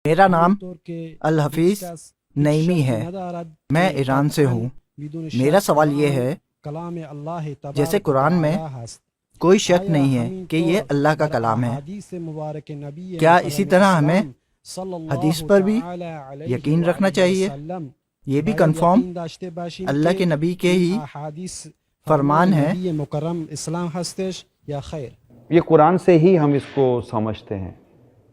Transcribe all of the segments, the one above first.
میرا نام الحفیظ نعیمی ہے، میں ایران سے ہوں۔ میرا سوال یہ ہے، جیسے قرآن میں کوئی شک نہیں ہے کہ یہ اللہ کا کلام ہے، کیا اسی طرح ہمیں حدیث پر بھی یقین رکھنا چاہیے؟ یہ بھی کنفرم اللہ کے نبی کے ہی فرمان ہے؟ یہ قرآن سے ہی ہم اس کو سمجھتے ہیں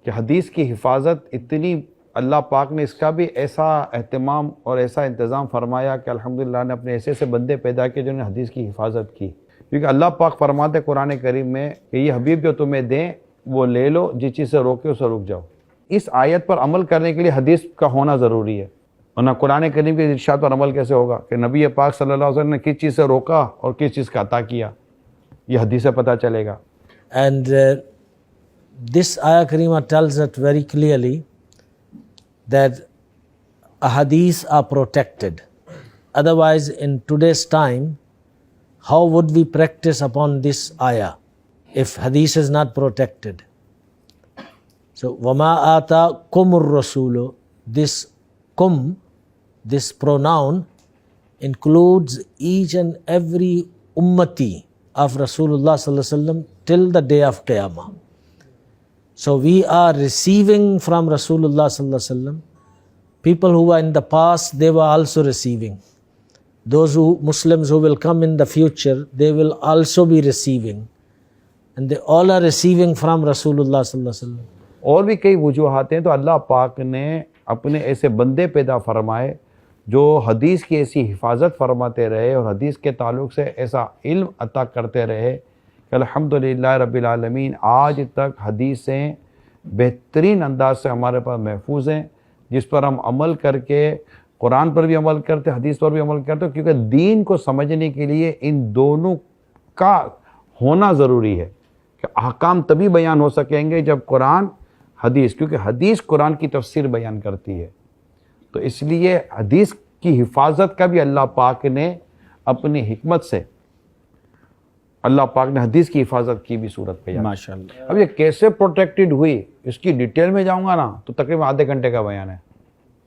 کہ حدیث کی حفاظت اتنی، اللہ پاک نے اس کا بھی ایسا اہتمام اور ایسا انتظام فرمایا کہ الحمدللہ نے اپنے ایسے بندے پیدا کیے جنہوں نے حدیث کی حفاظت کی۔ کیونکہ اللہ پاک فرماتے قرآن کریم میں کہ یہ حبیب جو تمہیں دیں وہ لے لو، جس چیز سے روکے اسے رک جاؤ۔ اس آیت پر عمل کرنے کے لیے حدیث کا ہونا ضروری ہے، ورنہ قرآن کریم کے ارشاد پر عمل کیسے ہوگا کہ نبی پاک صلی اللہ علیہ وسلم نے کس چیز سے روکا اور کس چیز کا عطا کیا، یہ حدیث سے پتہ چلے گا۔ And this ayah Karima tells us very clearly that ahadith are protected. Otherwise, in today's time, how would we practice upon this ayah if hadith is not protected? So, وَمَا آتَاكُمُ الرَّسُولُ, this kum, this pronoun includes each and every ummati of Rasulullah sallallahu alaihi wasallam till the day of Qiyamah. So we are receiving from Rasulullah sallallahu alaihi wasallam. People who were in the past, they were also receiving. Those Muslims who will come in the future, they will also be receiving. And they all are receiving from Rasulullah sallallahu alaihi wasallam. اور بھی کئی وجوہات ہیں، تو اللہ پاک نے اپنے ایسے بندے پیدا فرمائے جو حدیث کی ایسی حفاظت فرماتے رہے اور حدیث کے تعلق سے ایسا علم عطا کرتے رہے کہ الحمدللہ رب العالمین آج تک حدیثیں بہترین انداز سے ہمارے پاس محفوظ ہیں، جس پر ہم عمل کر کے قرآن پر بھی عمل کرتے، حدیث پر بھی عمل کرتے، کیونکہ دین کو سمجھنے کے لیے ان دونوں کا ہونا ضروری ہے کہ احکام تبھی بیان ہو سکیں گے جب قرآن حدیث، کیونکہ حدیث قرآن کی تفسیر بیان کرتی ہے۔ تو اس لیے حدیث کی حفاظت کا بھی اللہ پاک نے اپنی حکمت سے، اللہ پاک نے حدیث کی حفاظت کی بھی صورت بیان۔ ماشاءاللہ۔ اب یہ کیسے پروٹیکٹڈ ہوئی، اس کی ڈیٹیل میں جاؤں گا نا تو تقریباً آدھے گھنٹے کا بیان ہے۔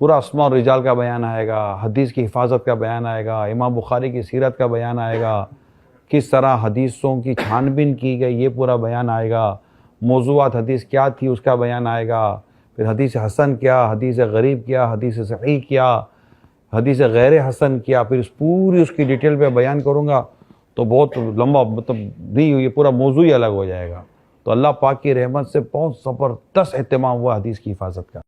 پورا اسماء اور رجال کا بیان آئے گا، حدیث کی حفاظت کا بیان آئے گا، امام بخاری کی سیرت کا بیان آئے گا، کس طرح حدیثوں کی چھان بین کی گئی یہ پورا بیان آئے گا، موضوعات حدیث کیا تھی اس کا بیان آئے گا، پھر حدیث حسن کیا، حدیث غریب کیا، حدیث صحیح کیا، حدیث غیر حسن کیا، پھر پوری اس کی ڈیٹیل پہ بیان کروں گا تو بہت لمبا، مطلب نہیں، یہ پورا موضوع ہی الگ ہو جائے گا۔ تو اللہ پاک کی رحمت سے بہت زبردست اہتمام ہوا حدیث کی حفاظت کا۔